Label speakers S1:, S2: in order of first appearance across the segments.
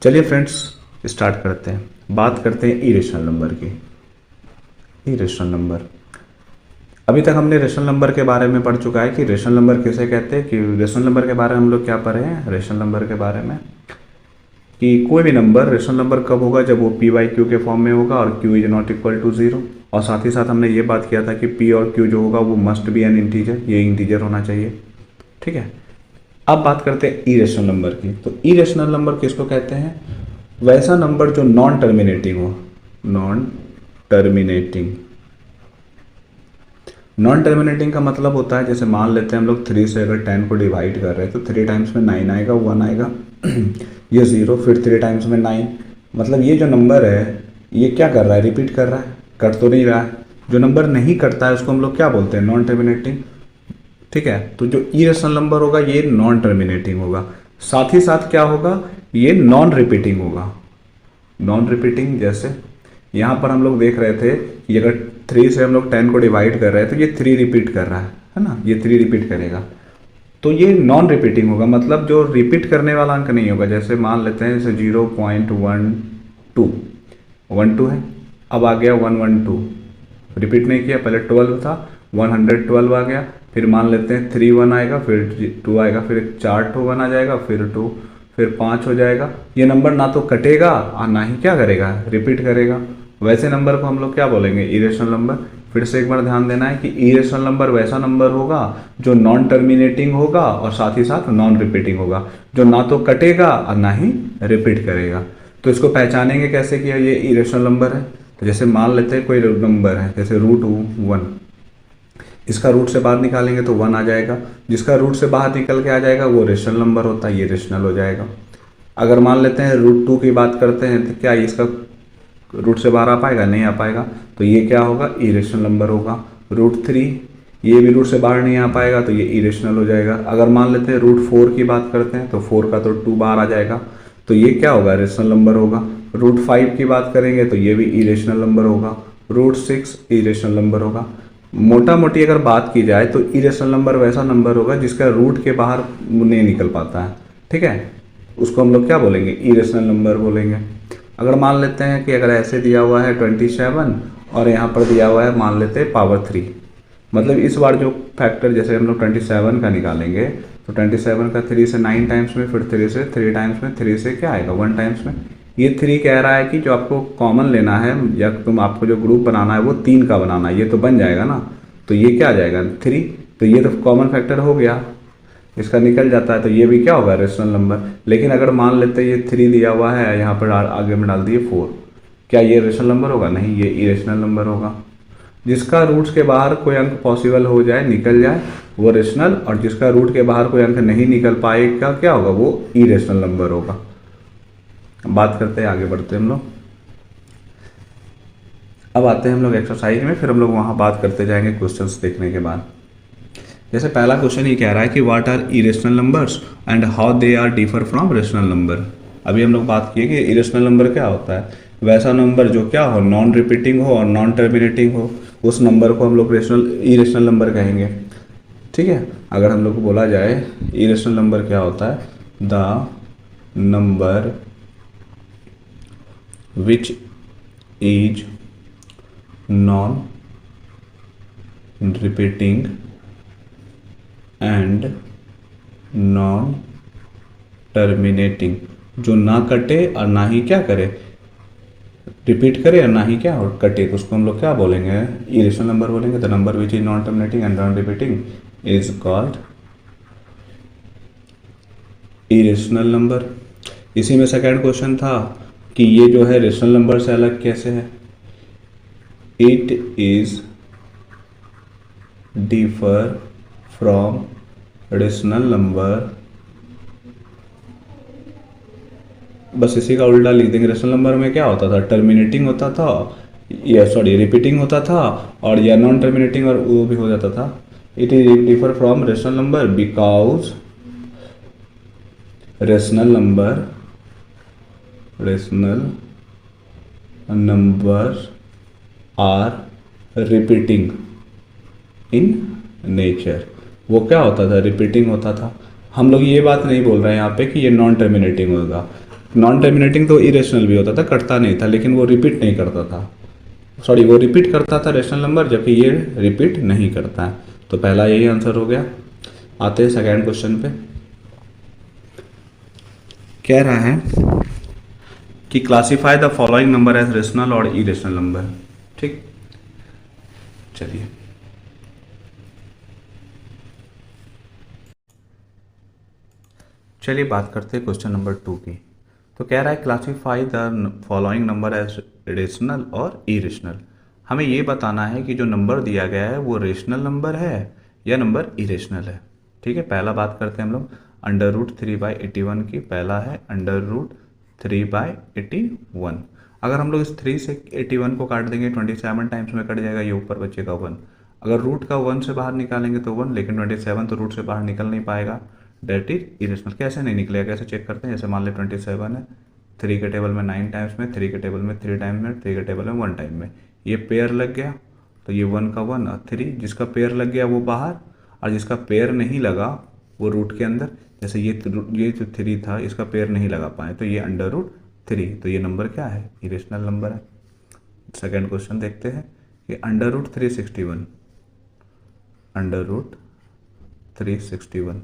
S1: चलिए friends, start करते हैं। बात करते हैं इरेशनल नंबर की। इरेशनल नंबर, अभी तक हमने रेशनल नंबर के बारे में पढ़ चुका है कि रेशनल नंबर किसे कहते हैं। कि रेशनल नंबर के बारे में हम लोग क्या पढ़े हैं रेशनल नंबर के बारे में, कि कोई भी नंबर रेशनल नंबर कब होगा, जब वो पी बाई क्यू के फॉर्म में होगा और Q is not equal to zero. और साथ ही साथ हमने ये बात किया था कि पी और क्यू जो होगा वो मस्ट बी एन इंटीजर, ये इंटीजर होना चाहिए। ठीक है, अब बात करते हैं इरेशनल नंबर की। तो इरेशनल नंबर किसको कहते हैं? वैसा नंबर जो नॉन टर्मिनेटिंग हो। नॉन टर्मिनेटिंग, नॉन टर्मिनेटिंग का मतलब होता है, जैसे मान लेते हैं हम लोग 3 से अगर 10 को डिवाइड कर रहे हैं तो 3 टाइम्स में 9 आएगा, 1 आएगा ये 0, फिर 3 टाइम्स में 9। मतलब ये जो नंबर है ये क्या कर रहा है, रिपीट कर रहा है, कट तो नहीं रहा है। जो नंबर नहीं कटता है उसको हम लोग क्या बोलते हैं, नॉन टर्मिनेटिंग। ठीक है, तो जो इरेशनल नंबर होगा ये नॉन टर्मिनेटिंग होगा। साथ ही साथ क्या होगा, ये नॉन रिपीटिंग होगा। नॉन रिपीटिंग, जैसे यहाँ पर हम लोग देख रहे थे कि अगर 3 से हम लोग 10 को डिवाइड कर रहे हैं तो ये 3 रिपीट कर रहा है ना, ये 3 रिपीट करेगा, तो ये नॉन रिपीटिंग होगा। मतलब जो रिपीट करने वाला अंक नहीं होगा। जैसे मान लेते हैं जैसे 0.12 12 है, अब आ गया 112, रिपीट नहीं किया, पहले 12 था 112 आ गया, फिर मान लेते हैं 3 1 आएगा, फिर 2 आएगा, फिर 4 2 1 आ जाएगा, फिर 2, फिर 5 हो जाएगा। ये नंबर ना तो कटेगा और ना ही क्या करेगा, रिपीट करेगा। वैसे नंबर को हम लोग क्या बोलेंगे, इरेशनल नंबर। फिर से एक बार ध्यान देना है कि इरेशनल नंबर वैसा नंबर होगा जो नॉन टर्मिनेटिंग होगा और साथ ही साथ नॉन रिपीटिंग होगा, जो ना तो कटेगा और ना ही रिपीट करेगा। तो इसको पहचानेंगे कैसे कि ये इरेशनल नंबर है। तो जैसे मान लेते हैं कोई नंबर है जैसे √1, इसका रूट से बाहर निकालेंगे तो 1 आ जाएगा। जिसका रूट से बाहर निकल के आ जाएगा वो रेशनल नंबर होता है, ये रेशनल हो जाएगा। अगर मान लेते हैं √2 की बात करते हैं तो क्या इसका रूट से बाहर आ पाएगा, नहीं आ पाएगा, तो ये क्या होगा, इरेशनल नंबर होगा। √3, ये भी रूट से बाहर नहीं आ पाएगा तो ये इरेशनल हो जाएगा। अगर मान लेते हैं √4 की बात करते हैं तो 4 का तो 2 बाहर आ जाएगा, तो ये क्या होगा, रेशनल नंबर होगा। √5 की बात करेंगे तो ये भी इरेशनल नंबर होगा। √6 इरेशनल नंबर होगा। मोटा मोटी अगर बात की जाए तो इरेशनल नंबर वैसा नंबर होगा जिसका रूट के बाहर नहीं निकल पाता है। ठीक है, उसको हम लोग क्या बोलेंगे, इरेशनल नंबर बोलेंगे। अगर मान लेते हैं कि अगर ऐसे दिया हुआ है 27 और यहाँ पर दिया हुआ है मान लेते हैं पावर 3, मतलब इस बार जो फैक्टर जैसे हम लोग 27 का निकालेंगे तो 27 का 3 से 9 टाइम्स में, फिर 3 से 3 टाइम्स में, 3 से क्या आएगा 1 टाइम्स में। ये 3 कह रहा है कि जो आपको कॉमन लेना है या तुम आपको जो ग्रुप बनाना है वो 3 का बनाना है, ये तो बन जाएगा ना। तो ये क्या आ जाएगा 3, तो ये तो कॉमन फैक्टर हो गया, इसका निकल जाता है, तो ये भी क्या होगा, रेशनल नंबर। लेकिन अगर मान लेते हैं ये 3 दिया हुआ है, यहाँ पर आगे में डाल दिए 4, क्या ये रेशनल नंबर होगा, नहीं, ये इरेशनल नंबर होगा। जिसका रूट्स के बाहर कोई अंक पॉसिबल हो जाए, निकल जाए, वो रेशनल, और जिसका रूट के बाहर कोई अंक नहीं निकल पाएगा क्या होगा, वो इरेशनल नंबर होगा। बात करते हैं, आगे बढ़ते हैं हम लोग। अब आते हैं हम लोग एक्सरसाइज में, फिर हम लोग वहाँ बात करते जाएंगे क्वेश्चंस देखने के बाद। जैसे पहला क्वेश्चन ये कह रहा है कि what are irrational numbers and how they are differ from rational number. अभी हम लोग बात किए कि इरेशनल नंबर क्या होता है, वैसा नंबर जो क्या हो, नॉन रिपीटिंग हो और नॉन टर्मिनेटिंग हो, उस नंबर को हम लोग इरेशनल नंबर कहेंगे। ठीक है, अगर हम लोग को बोला जाए इरेशनल नंबर क्या होता है, the number which is non repeating and non terminating, जो ना कटे और ना ही क्या करे, रिपीट करे और ना ही क्या और कटे, तो उसको हम लोग क्या बोलेंगे, इरेशनल नंबर बोलेंगे। The number which is non terminating and non repeating is called irrational number. इसी में सेकंड क्वेश्चन था कि ये जो है रेशनल नंबर से अलग कैसे है, it is differ from rational number, बस इसी का उल्टा लिख देंगे। रेशनल नंबर में क्या होता था, टर्मिनेटिंग होता था, या सॉरी रिपीटिंग होता था, और या नॉन टर्मिनेटिंग और वो भी हो जाता था। It is differ from rational number because rational number are repeating in nature. वो क्या होता था, रिपीटिंग होता था। हम लोग ये बात नहीं बोल रहे हैं यहाँ पे कि ये नॉन टर्मिनेटिंग होगा, नॉन टर्मिनेटिंग तो इरेशनल भी होता था, कटता नहीं था, लेकिन वो रिपीट नहीं करता था। सॉरी, वो रिपीट करता था रेशनल नंबर, जबकि ये रिपीट नहीं करता है। तो पहला यही आंसर हो गया। आते हैं सेकेंड क्वेश्चन पे। कह रहा है कि classify the following number as rational और इरेशनल नंबर। ठीक, चलिए। चलिए बात करते हैं क्वेश्चन नंबर 2 की। तो कह रहा है classify the following number as rational और इरेशनल। हमें ये बताना है कि जो नंबर दिया गया है वो रेशनल नंबर है या नंबर इरेशनल है। ठीक है, पहला बात करते हैं हम लोग √3/81 की। पहला है √3/81। अगर हम लोग इस 3 से 81 को काट देंगे 27 टाइम्स में कट जाएगा, ये ऊपर बचेगा 1। अगर रूट का 1 से बाहर निकालेंगे तो 1, लेकिन 27 तो रूट से बाहर निकल नहीं पाएगा, डेट इज इरेशनल। कैसे नहीं निकलेगा, कैसे चेक करते हैं। जैसे मान लें 27 है, 3 के टेबल में 9 टाइम्स में, 3 के टेबल में 3 टाइम में, 3 के टेबल में 1 टाइम में, ये पेयर लग गया। तो ये 1 का 1 और 3, जिसका पेयर लग गया वो बाहर, और जिसका पेयर नहीं लगा वो रूट के अंदर। जैसे ये जो 3 था इसका पेयर नहीं लगा पाए, तो ये √3, तो ये नंबर क्या है, इरेशनल नंबर है। सेकेंड क्वेश्चन देखते हैं कि √361, √361।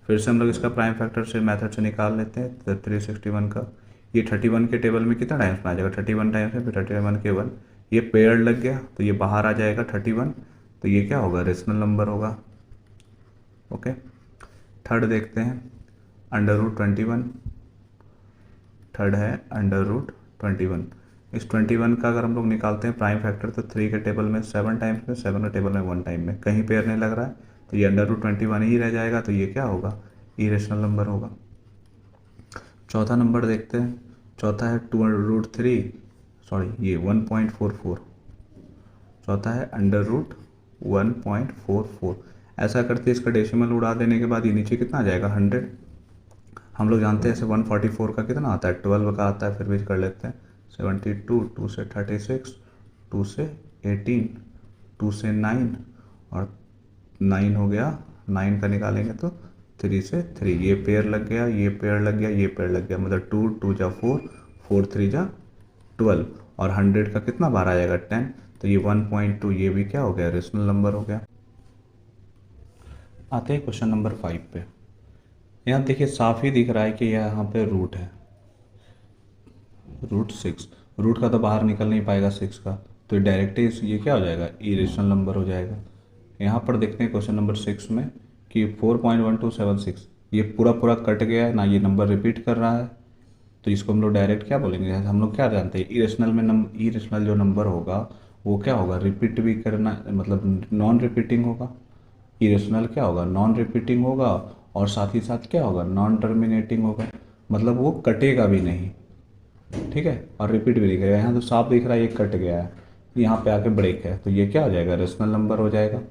S1: फिर से हम लोग इसका प्राइम फैक्टर से मेथड से निकाल लेते हैं। तो 361 का ये 31 के टेबल में कितना टाइम्स में आ जाएगा, 31 टाइम्स में, फिर 31 के 1, ये पेयर लग गया तो ये बाहर आ जाएगा 31, तो ये क्या होगा, रेशनल नंबर होगा। ओके, थर्ड देखते हैं √21। थर्ड है √21। इस 21 का अगर हम लोग निकालते हैं प्राइम फैक्टर, तो 3 के टेबल में 7 टाइम्स में, 7 के टेबल में 1 टाइम में, कहीं पेयर नहीं लग रहा है, तो ये √21 ही रह जाएगा, तो ये क्या होगा, इरेशनल नंबर होगा। चौथा नंबर देखते हैं। चौथा है ये 1.44। चौथा है √1.44। ऐसा करते इसका डेसिमल उड़ा देने के बाद ये नीचे कितना आ जाएगा, 100। हम लोग जानते हैं ऐसे 144 का कितना आता है, 12 का आता है, फिर भी कर लेते हैं। 72, 2 से 36, 2 से 18, 2 से 9, और 9 हो गया, 9 का निकालेंगे तो 3 से 3, ये पेयर लग गया, ये पेयर लग गया, ये पेयर लग गया, मतलब 2, 2 जा 4, 4 3 जा 12, और 100 का कितना बार आ जाएगा, 10, तो ये 1.2, ये भी क्या हो गया, रेशनल नंबर हो गया। आते हैं क्वेश्चन नंबर 5 पे। यहाँ देखिए साफ ही दिख रहा है कि यहाँ पे रूट है, √6। रूट का तो बाहर निकल नहीं पाएगा 6 का, तो डायरेक्ट ये क्या हो जाएगा, इरेशनल नंबर हो जाएगा। यहाँ पर देखते हैं क्वेश्चन नंबर 6 में कि 4.1276, ये पूरा पूरा कट गया है ना, ये नंबर रिपीट कर रहा है, तो इसको हम लोग डायरेक्ट क्या बोलेंगे। हम लोग क्या जानते हैं, इरेशनल जो नंबर होगा वो क्या होगा, रिपीट भी करना, मतलब नॉन रिपीटिंग होगा। इरेशनल क्या होगा, नॉन रिपीटिंग होगा, और साथ ही साथ क्या होगा, नॉन टर्मिनेटिंग होगा, मतलब वो कटेगा भी नहीं। ठीक है, और रिपीट भी नहीं करेगा। यहाँ तो साफ दिख रहा है ये कट गया है, यहाँ पे आके ब्रेक है, तो ये क्या हो जाएगा, रेशनल नंबर हो जाएगा।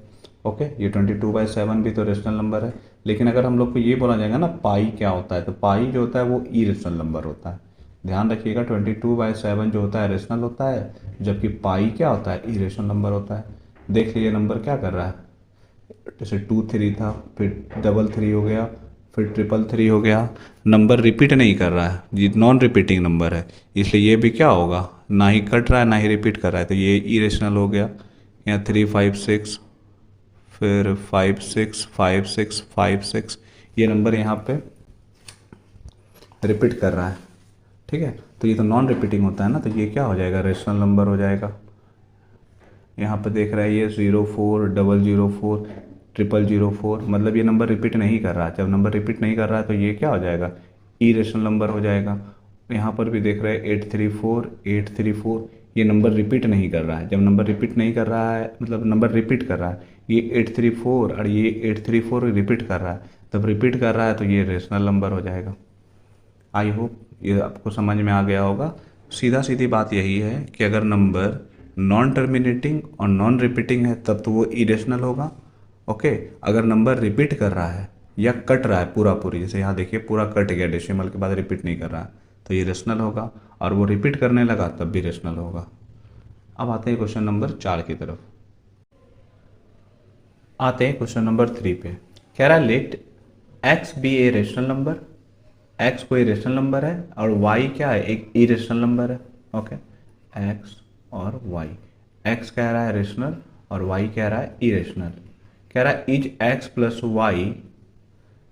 S1: ओके, ये 22/7 भी तो रेशनल नंबर है। लेकिन अगर हम लोग को ये बोला जाएगा ना पाई क्या होता है, तो पाई जो होता है वो इरेशनल नंबर होता है। ध्यान रखिएगा, 22/7 जो होता है रेशनल होता है, जबकि पाई क्या होता है, इरेशनल नंबर होता है। देख लीजिए नंबर क्या कर रहा है, जैसे 2 3 था, फिर 3 हो गया, फिर 3 हो गया, नंबर रिपीट नहीं कर रहा है, ये नॉन रिपीटिंग नंबर है, इसलिए ये भी क्या होगा, ना ही कट रहा है ना ही रिपीट कर रहा है, तो ये इरेशनल हो गया। यहाँ 356, फिर 56 56 56, ये नंबर यहाँ पे रिपीट कर रहा है। ठीक है, तो ये तो नॉन रिपीटिंग होता है ना, तो ये क्या हो जाएगा, रेशनल नंबर हो जाएगा। यहाँ पे देख रहा है ये 04 004 0004, मतलब ये नंबर रिपीट नहीं कर रहा। जब नंबर रिपीट नहीं कर रहा है तो ये क्या हो जाएगा, इरेशनल नंबर हो जाएगा। यहाँ पर भी देख रहे हैं 834 834, ये नंबर रिपीट नहीं कर रहा है। जब नंबर रिपीट नहीं कर रहा है, मतलब नंबर रिपीट कर रहा है, ये 834 और ये 834 रिपीट कर रहा है, तब रिपीट कर रहा है तो ये रेशनल नंबर हो जाएगा। आई होप ये आपको समझ में आ गया होगा। सीधा सीधी बात यही है कि अगर नंबर नॉन टर्मिनेटिंग और नॉन रिपीटिंग है तब तो वो इरेशनल होगा। ओके, अगर नंबर रिपीट कर रहा है या कट रहा है पूरा पूरी, जैसे यहाँ देखिए पूरा कट गया डेसिमल के बाद, रिपीट नहीं कर रहा है, तो ये रेशनल होगा, और वो रिपीट करने लगा तब भी रेशनल होगा। अब आते हैं क्वेश्चन नंबर 4 की तरफ। आते हैं क्वेश्चन नंबर 3 पे। कह रहा है let x be a rational number X कोई रेशनल नंबर है और वाई क्या है, एक इरेशनल नंबर है। ओके, एक्स और वाई, एक्स कह रहा है रेशनल और वाई कह रहा है इरेशनल। कह रहा है is X plus Y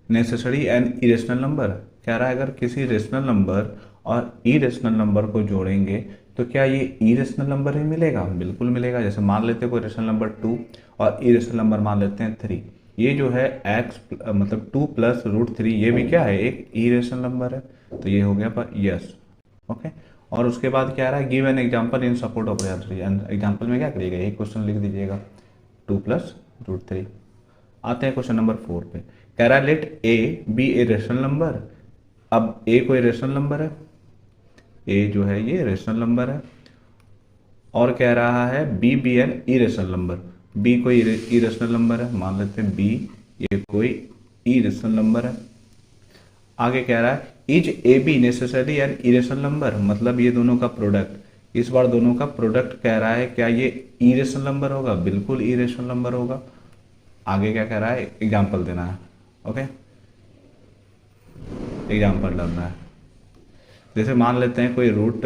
S1: necessary an irrational number. कह रहा है अगर किसी रेशनल नंबर और इरेशनल नंबर को जोड़ेंगे तो क्या ये इरेशनल नंबर ही मिलेगा? बिल्कुल मिलेगा। जैसे मान लेते हैं कोई रेशनल नंबर 2 और इरेशनल नंबर मान लेते हैं 3। ये जो है एक्स मतलब 2 प्लस रूट 3, ये भी क्या है, एक इरेशनल नंबर है। तो ये हो गया पर यस। ओके, और उसके बाद क्या रहा है, give an example in support of example में क्या करिएगा, एक क्वेश्चन लिख दीजिएगा 2 प्लस रूट 3। आते हैं क्वेश्चन नंबर 4 पे। कह रहा है let A be a rational number. अब ए कोई रेशनल नंबर है, ए जो है ये रेशनल नंबर है, और कह रहा है B be an irrational number. B कोई इरेशनल नंबर है, मान लेते हैं बी ये कोई इरेशनल नंबर है। आगे कह रहा है is A be necessary an irrational number, मतलब ये दोनों का प्रोडक्ट, इस बार दोनों का प्रोडक्ट कह रहा है, क्या ये इरेशनल नंबर होगा? बिल्कुल इरेशनल नंबर होगा। आगे क्या कह रहा है, एग्जाम्पल देना है। ओके, एग्जाम्पल डालना है। जैसे मान लेते हैं कोई रूट,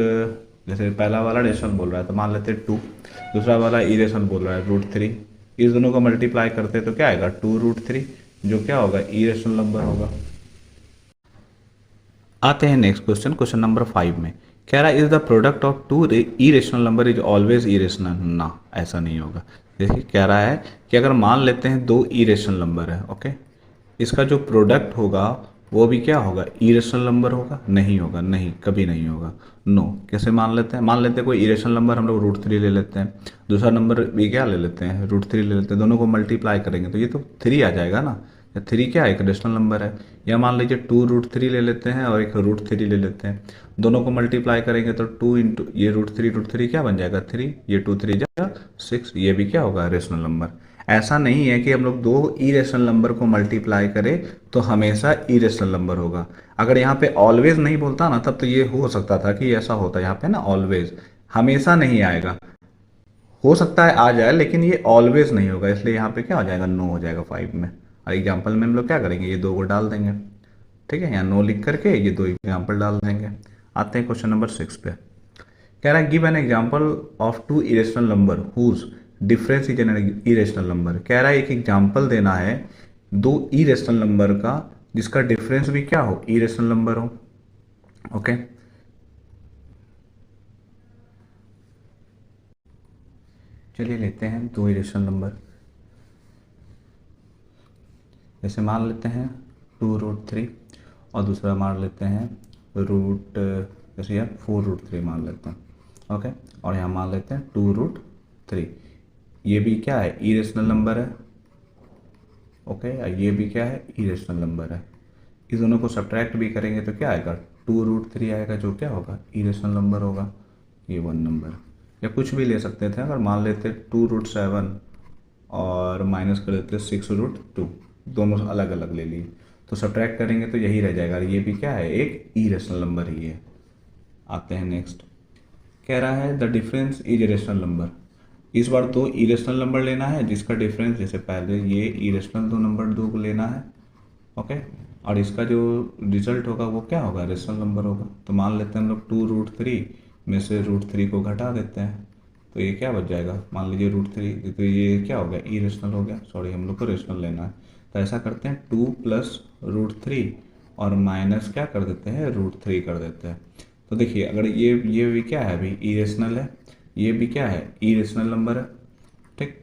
S1: जैसे पहला वाला रेशनल बोल रहा है तो मान लेते हैं 2, दूसरा वाला इरेशनल बोल रहा है रूट 3। इस दोनों को मल्टीप्लाई करते हैं तो क्या आएगा, 2 रूट 3, जो क्या होगा, इरेशनल नंबर होगा। आते हैं नेक्स्ट क्वेश्चन, क्वेश्चन नंबर 5 में। कह रहा है is the product of two irrational number is always irrational. ना, ऐसा नहीं होगा। देखिए कह रहा है कि अगर मान लेते हैं दो इरेशनल नंबर है, ओके, इसका जो प्रोडक्ट होगा वो भी क्या होगा, इरेशनल नंबर होगा? नहीं होगा, नहीं, कभी नहीं होगा। नो, कैसे मान लेते हैं, मान लेते हैं कोई इरेशनल नंबर हम लोग रूट 3 ले लेते हैं, दूसरा नंबर भी क्या ले लेते हैं, रूट 3 ले लेते हैं, दोनों को मल्टीप्लाई करेंगे तो ये तो 3 आ जाएगा ना। या 3 क्या है, एक रेशनल नंबर है। या मान लीजिए 2 रूट 3 ले लेते हैं और एक रूट 3 ले लेते हैं, दोनों को मल्टीप्लाई करेंगे तो 2 इंटू ये रूट 3 क्या बन जाएगा, 3, ये 2 3 जा 6, ये भी क्या होगा, रेशनल नंबर। ऐसा नहीं है कि हम लोग दो इरेशनल नंबर को मल्टीप्लाई करें तो हमेशा इरेशनल नंबर होगा। अगर यहाँ पे ऑलवेज नहीं बोलता ना, तब तो ये हो सकता था कि ऐसा होता, यहाँ पे ना ऑलवेज हमेशा नहीं आएगा, हो सकता है आ जाए लेकिन ये ऑलवेज नहीं होगा, इसलिए यहाँ पे क्या हो जाएगा, नो हो जाएगा 5 में। और एग्जाम्पल में हम लोग क्या करेंगे, ये दो को डाल देंगे। ठीक है, यहाँ नो लिख करके ये दो एग्जाम्पल डाल देंगे। आते हैं क्वेश्चन नंबर 6 पे। कह रहा है give an example of two irrational number whose difference is an irrational number. कह रहा है एक एग्जाम्पल देना है दो इरेशनल नंबर का जिसका डिफरेंस भी क्या हो, इरेशनल नंबर हो। ओके, चलिए लेते हैं दो इरेशनल नंबर। जैसे मान लेते हैं 2 रूट 3 और दूसरा मान लेते हैं रूट, जैसे यार 4 रूट 3 मान लेते हैं। ओके, और यहाँ मान लेते हैं 2 रूट 3। ये भी क्या है, इरेशनल नंबर है। ओके, ये भी क्या है, इरेशनल नंबर है। इस दोनों को सब्ट्रैक्ट भी करेंगे तो क्या आएगा, 2 रूट 3 आएगा, जो क्या होगा, इरेशनल नंबर होगा। ये 1 नंबर, या कुछ भी ले सकते थे। अगर मान लेते 2 रूट 7 और माइनस कर देते 6 रूट 2, दोनों अलग अलग ले लिए तो सब्ट्रैक्ट करेंगे तो यही रह जाएगा। ये भी क्या है, एक इरेशनल नंबर ही है। आते हैं नेक्स्ट। कह रहा है the difference is rational number. इस बार दो इरेशनल नंबर लेना है जिसका डिफरेंस, जैसे पहले ये इरेशनल दो नंबर दो को लेना है। ओके, और इसका जो रिजल्ट होगा वो क्या होगा, रेशनल नंबर होगा। तो मान लेते हैं हम लोग 2 रूट 3 में से रूट 3 को घटा देते हैं तो ये क्या बच जाएगा, मान लीजिए रूट 3, तो ये क्या हो गया, इरेशनल हो गया। सॉरी, हम लोग को रेशनल लेना है। तो ऐसा करते हैं 2 प्लस रूट 3 और माइनस क्या कर देते हैं, रूट 3 कर देते हैं। तो देखिए अगर ये भी क्या है, अभी इरेशनल है, ये भी क्या है, इरेशनल नंबर है। ठीक,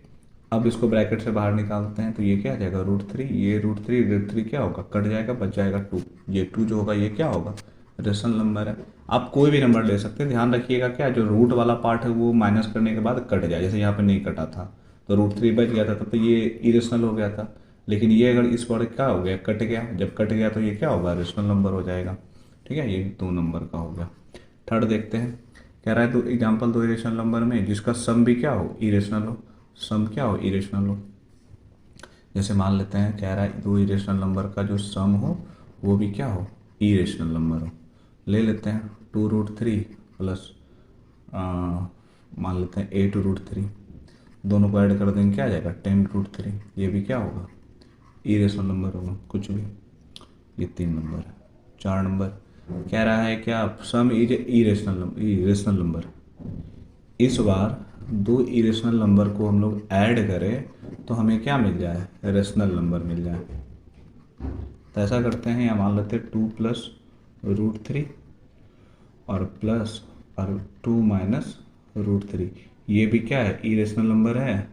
S1: अब इसको ब्रैकेट से बाहर निकालते हैं तो ये क्या आ जाएगा, रूट 3, ये रूट 3 क्या होगा, कट जाएगा, बच जाएगा 2। ये 2 जो होगा ये क्या होगा, रेशनल नंबर है। आप कोई भी नंबर ले सकते हैं, ध्यान रखिएगा क्या, जो रूट वाला पार्ट है वो माइनस करने के बाद कट जाए। जैसे यहाँ पे नहीं कटा था तो रूट 3 बच गया था, तब तो ये इरेशनल हो गया था। लेकिन ये अगर इस बार क्या हो गया, कट गया, जब कट गया तो ये क्या होगा, रेशनल नंबर हो जाएगा। ठीक है, ये 2 नंबर का हो गया। थर्ड देखते हैं। कह रहा है तो एग्जाम्पल दो इरेशनल नंबर में जिसका सम भी क्या हो, इरेशनल हो। सम क्या हो, इरेशनल हो। जैसे मान लेते हैं, कह रहा है दो इरेशनल नंबर का जो सम हो वो भी क्या हो, इरेशनल नंबर हो। ले लेते हैं 2 रूट 3 प्लस मान लेते हैं 8 रूट 3, दोनों को ऐड कर देंगे क्या आ जाएगा, 10 रूट 3। ये भी क्या होगा, इरेशनल नंबर होगा, कुछ भी। ये 3 नंबर है। 4 नंबर। कह रहा है क्या, सम इज इरेशनल नंबर। इस बार दो इरेशनल नंबर को हम लोग ऐड करें तो हमें क्या मिल जाए, रेशनल नंबर मिल जाए। तो ऐसा करते हैं, या मान लेते हैं 2 + √3 और प्लस और 2 - √3, ये भी क्या है, इरेशनल नंबर है,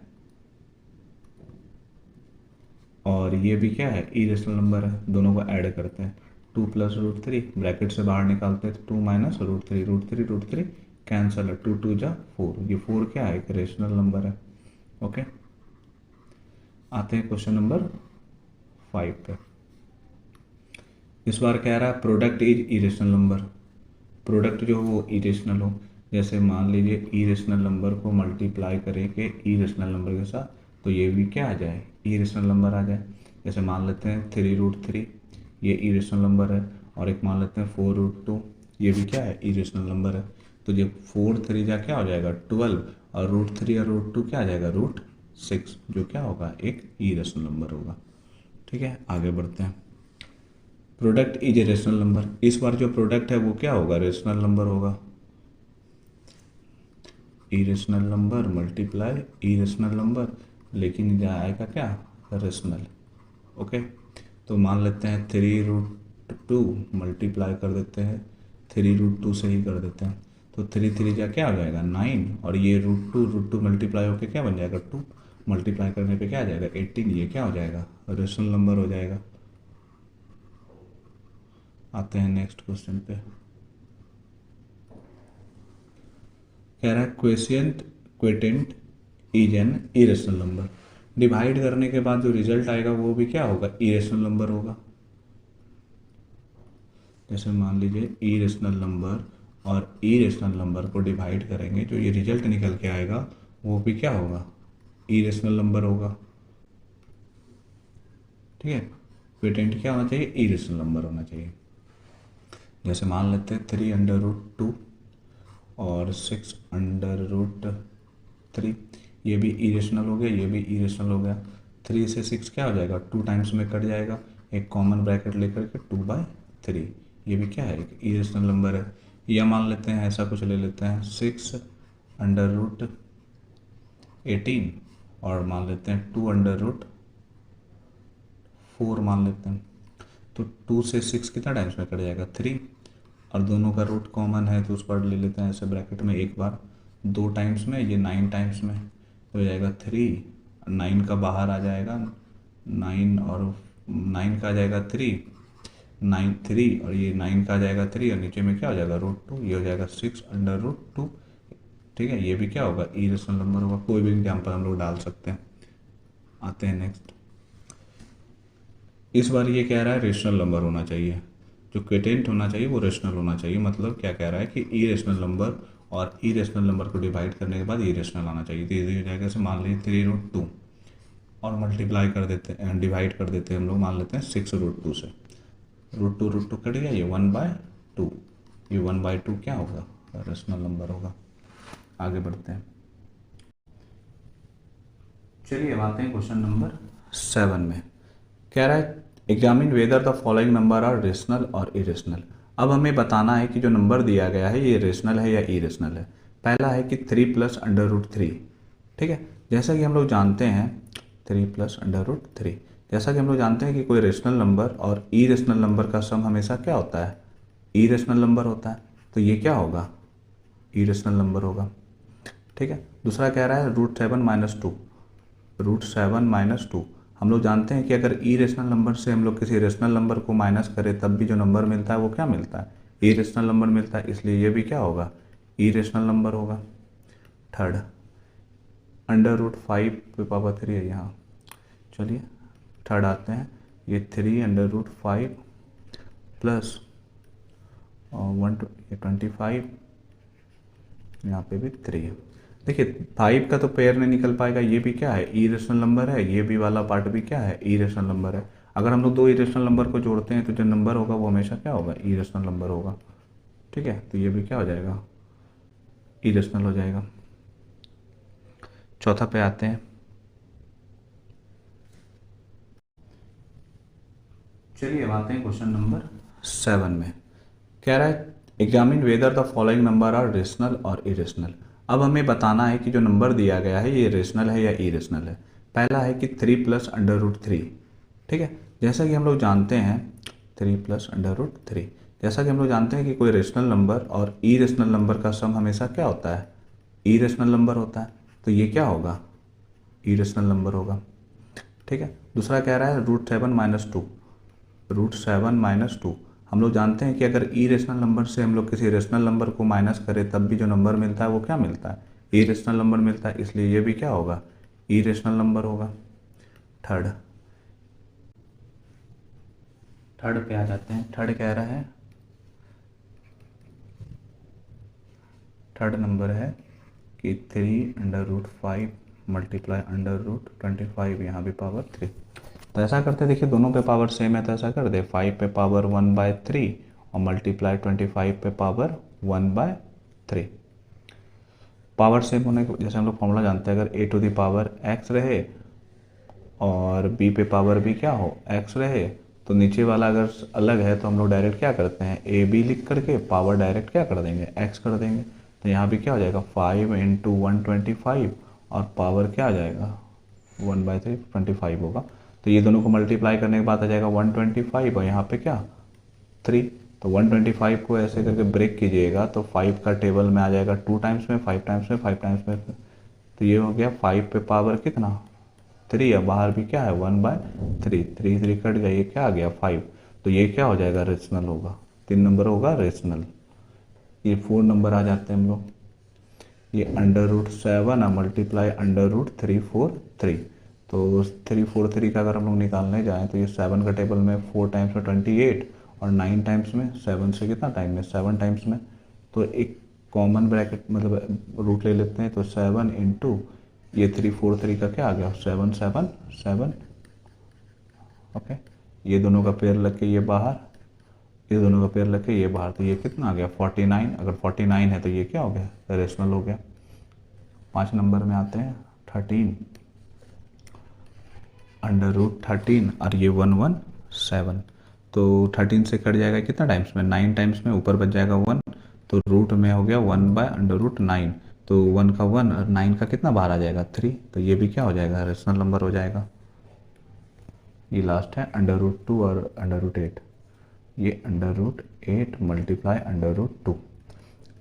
S1: और ये भी क्या है, इरेशनल नंबर है। दोनों को ऐड करते हैं, 2 + √3 ब्रैकेट से बाहर निकालते हैं तो 2 - √3, √3 कैंसल है, 2 2 जा 4, ये 4 क्या है, एक रेशनल नंबर है। ओके, आते हैं क्वेश्चन नंबर 5 पे। इस बार कह रहा है product is irrational number. Product जो हो वो इरेशनल हो। जैसे मान लीजिए इरेशनल नंबर को मल्टीप्लाई करेंगे इरेशनल नंबर के साथ, तो ये भी क्या आ जाए, इरेशनल नंबर आ जाए। जैसे मान लेते हैं 3 √3, ये इरेशनल नंबर है, और एक मान लेते हैं 4 √2, ये भी क्या है, इरेशनल नंबर है। तो जब 4 3 जा क्या हो जाएगा 12, और √3 और √2 क्या आ जाएगा, √6, जो क्या होगा, एक इरेशनल नंबर होगा। ठीक है, आगे बढ़ते हैं। Product is a rational number. इस बार जो प्रोडक्ट है वो क्या होगा, रेशनल नंबर होगा। Irrational number multiply irrational number, लेकिन ये आएगा क्या, रेशनल। ओके, तो मान लेते हैं 3 √2 मल्टीप्लाई कर देते हैं, 3 √2 से ही कर देते हैं, तो 3 3 जा क्या हो जाएगा 9, और ये √2 मल्टीप्लाई होकर क्या बन जाएगा 2, मल्टीप्लाई करने पे क्या आ जाएगा 18, ये क्या हो जाएगा, रेशनल नंबर हो जाएगा। आते हैं नेक्स्ट क्वेश्चन पे। कह रहा है quotient is an irrational number. Divide करने के बाद जो रिजल्ट आएगा वो भी क्या होगा, इरेशनल नंबर होगा। जैसे मान लीजिए इरेशनल नंबर और इरेशनल नंबर को डिवाइड करेंगे, जो ये रिजल्ट निकल के आएगा वो भी क्या होगा, इरेशनल नंबर होगा। ठीक है, क्वेटेंट क्या होना चाहिए, इरेशनल नंबर होना चाहिए। जैसे मान लेते हैं 3 √2 और 6 √3, ये भी इरेशनल हो गया, ये भी इरेशनल हो गया। 3 से 6 क्या हो जाएगा, 2 टाइम्स में कट जाएगा, एक कॉमन ब्रैकेट लेकर के 2/3, ये भी क्या है, एक इरेशनल नंबर है। या मान लेते हैं ऐसा कुछ ले लेते हैं 6 √18, और मान लेते हैं 2 √4 मान लेते हैं, तो 2 से 6 कितना टाइम्स में कट जाएगा 3, और दोनों का रूट कॉमन है तो उस पर ले लेते हैं ऐसे ब्रैकेट में, एक बार 2 टाइम्स में, ये 9 टाइम्स में हो जाएगा 3, 9 का बाहर आ जाएगा 9, और 9 का आ जाएगा 3, 9 3, और ये 9 का आ जाएगा 3, और नीचे में क्या हो जाएगा √2, ये हो जाएगा 6 √2। ठीक है, ये भी क्या होगा, इरेशनल नंबर होगा। कोई भी एग्जाम्पल हम लोग डाल सकते हैं। आते हैं नेक्स्ट। इस बार ये कह रहा है रेशनल नंबर होना चाहिए, जो क्वेटेंट होना चाहिए वो रेशनल होना चाहिए। मतलब क्या कह रहा है कि इरेशनल नंबर और इरेशनल नंबर को डिवाइड करने के बाद इरेशनल आना चाहिए। तो ये हो जाएगा, जैसे मान लीजिए 3 √2 और मल्टीप्लाई कर देते हैं, डिवाइड कर देते हैं हम लोग, मान लेते हैं 6 √2 से, √2 कट गया, ये 1/2, ये 1/2 क्या होगा, रेशनल नंबर होगा। आगे बढ़ते हैं, चलिए अब आते हैं क्वेश्चन नंबर 7 में। कह रहा है examine whether the following number are rational और इरेशनल। अब हमें बताना है कि जो नंबर दिया गया है ये रेशनल है या इरेशनल है। पहला है कि 3 + √3। ठीक है, जैसा कि हम लोग जानते हैं 3 + √3, जैसा कि हम लोग जानते हैं कि कोई रेशनल नंबर और इरेशनल नंबर का सम हमेशा क्या होता है, इरेशनल नंबर होता है। तो ये क्या होगा, इरेशनल नंबर होगा। ठीक है, दूसरा कह रहा है √7 - 2, √7 - 2। हम लोग जानते हैं कि अगर इरेशनल नंबर से हम लोग किसी रेशनल नंबर को माइनस करें तब भी जो नंबर मिलता है वो क्या मिलता है, इरेशनल नंबर मिलता है, इसलिए ये भी क्या होगा, इरेशनल नंबर होगा। थर्ड √5 है यहाँ। चलिए थर्ड आते हैं, ये 3 √5 प्लस 25, यहाँ पे भी 3 है। देखिए 5 का तो पेयर नहीं निकल पाएगा, ये भी क्या है, इरेशनल नंबर है, ये भी वाला पार्ट भी क्या है, इरेशनल नंबर है। अगर हम लोग दो इरेशनल नंबर को जोड़ते हैं तो जो नंबर होगा वो हमेशा क्या होगा, इरेशनल नंबर होगा। ठीक है, तो ये भी क्या हो जाएगा, इरेशनल हो जाएगा। चौथा पे आते हैं, चलिए अब आते हैं क्वेश्चन नंबर 7 में कह रहा है examine whether the following number are rational और इरेशनल। अब हमें बताना है कि जो नंबर दिया गया है ये रेशनल है या इरेशनल है। पहला है कि 3 प्लस अंडर रूट 3। ठीक है, जैसा कि हम लोग जानते हैं 3 प्लस अंडर रूट 3, जैसा कि हम लोग जानते हैं कि कोई रेशनल नंबर और इरेशनल नंबर का सम हमेशा क्या होता है, इरेशनल नंबर होता है। तो ये क्या होगा, इरेशनल नंबर होगा। ठीक है, दूसरा कह रहा है √7 - 2, √7 - 2। हम लोग जानते हैं कि अगर इरेशनल नंबर से हम लोग किसी रेशनल नंबर को माइनस करें तब भी जो नंबर मिलता है वो क्या मिलता है, इरेशनल नंबर मिलता है, इसलिए ये भी क्या होगा, इरेशनल नंबर होगा। थर्ड थर्ड पे आ जाते हैं। थर्ड कह रहा है, थर्ड नंबर है कि 3√5 मल्टीप्लाई √25, यहाँ भी पावर 3। तो ऐसा करते, देखिए दोनों पे पावर सेम है तो ऐसा कर दे 5 पे पावर 1/3 और मल्टीप्लाई 25 पे पावर 1/3। पावर सेम होने के जैसे हम लोग फॉर्मूला जानते हैं, अगर a⁴x रहे और b पे पावर भी क्या हो x रहे, तो नीचे वाला अगर अलग है तो हम लोग डायरेक्ट क्या करते हैं, ए बी लिख करके पावर डायरेक्ट क्या कर देंगे, x कर देंगे। तो यहाँ भी क्या हो जाएगा 5 × 125 और पावर क्या आ जाएगा 1/3, 25 होगा। तो ये दोनों को मल्टीप्लाई करने के बाद आ जाएगा 125 और यहाँ पे क्या 3। तो 125 को ऐसे करके ब्रेक कीजिएगा तो 5 का टेबल में आ जाएगा 2 टाइम्स में, 5 टाइम्स में, 5 टाइम्स में। तो ये हो गया 5 पे पावर कितना 3 है, बाहर भी क्या है 1/3, 3 3 कट गया, ये क्या आ गया 5। तो ये क्या हो जाएगा, रेशनल होगा, 3 नंबर होगा रेशनल। ये 4 नंबर आ जाते हैं हम लोग, ये √7 मल्टीप्लाई √343। तो 343 का अगर हम लोग निकालने जाएँ तो ये 7 का टेबल में 4 टाइम्स में 28 और 9 टाइम्स में 7 से कितना टाइम में 7 टाइम्स में। तो एक कॉमन ब्रैकेट मतलब रूट ले लेते हैं, तो 7 इंटू ये 343 का क्या आ गया 7 7 7। ओके, ये दोनों का पेयर लग के ये बाहर, ये दोनों का पेयर लग के ये बाहर, तो ये कितना आ गया 49। अगर 49 है तो ये क्या हो गया, रेशनल हो गया। 5 नंबर में आते हैं 13 √13 और ये 117। तो 13 से कट जाएगा कितना टाइम्स में, 9 टाइम्स में, ऊपर बच जाएगा 1। तो रूट में हो गया 1/√9। तो 1 का 1 और 9 का कितना बाहर आ जाएगा 3। तो ये भी क्या हो जाएगा, रेशनल नंबर हो जाएगा। ये लास्ट है √2 और √8। ये √8 मल्टीप्लाई √2,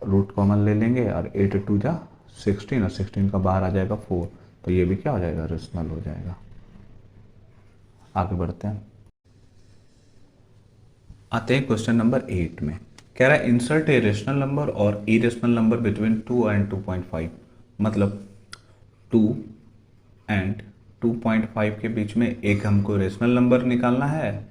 S1: रूट कॉमन ले लेंगे और 8 2 जा 16 और 16 का बाहर आ जाएगा 4। तो ये भी क्या हो जाएगा, रेशनल हो जाएगा। आगे बढ़ते हैं, आते हैं क्वेश्चन नंबर 8 में। कह रहा है इंसर्ट ए रेशनल नंबर और इरेशनल नंबर बिटवीन 2 एंड 2.5। मतलब 2 एंड 2.5 के बीच में एक हमको रेशनल नंबर निकालना है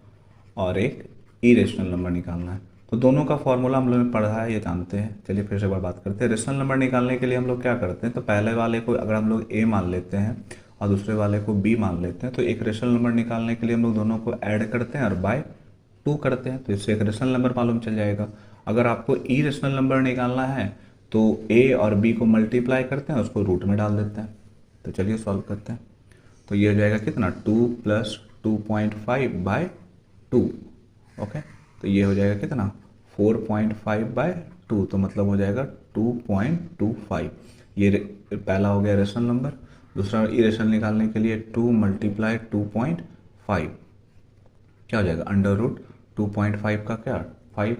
S1: और एक इरेशनल नंबर निकालना है। तो दोनों का फॉर्मूला हम लोग ने पढ़ा है, ये जानते हैं। चलिए फिर से एक बार बात करते हैं। रेशनल नंबर निकालने के लिए हम लोग क्या करते हैं, तो पहले वाले को अगर हम लोग ए मान लेते हैं और दूसरे वाले को बी मान लेते हैं, तो एक रेशनल नंबर निकालने के लिए हम लोग दोनों को ऐड करते हैं और बाय 2 करते हैं, तो इससे एक रेशनल नंबर मालूम चल जाएगा। अगर आपको ई रेशनल नंबर निकालना है तो ए और बी को मल्टीप्लाई करते हैं, उसको रूट में डाल देते हैं। तो चलिए सॉल्व करते हैं। तो ये हो जाएगा कितना 2 + 2.5/2। ओके, तो ये हो जाएगा कितना 4.5/2। तो मतलब हो जाएगा 2.25। ये पहला हो गया रेशनल नंबर। दूसरा इरेशनल निकालने के लिए 2 × 2.5 क्या हो जाएगा, √2.5 का क्या 5।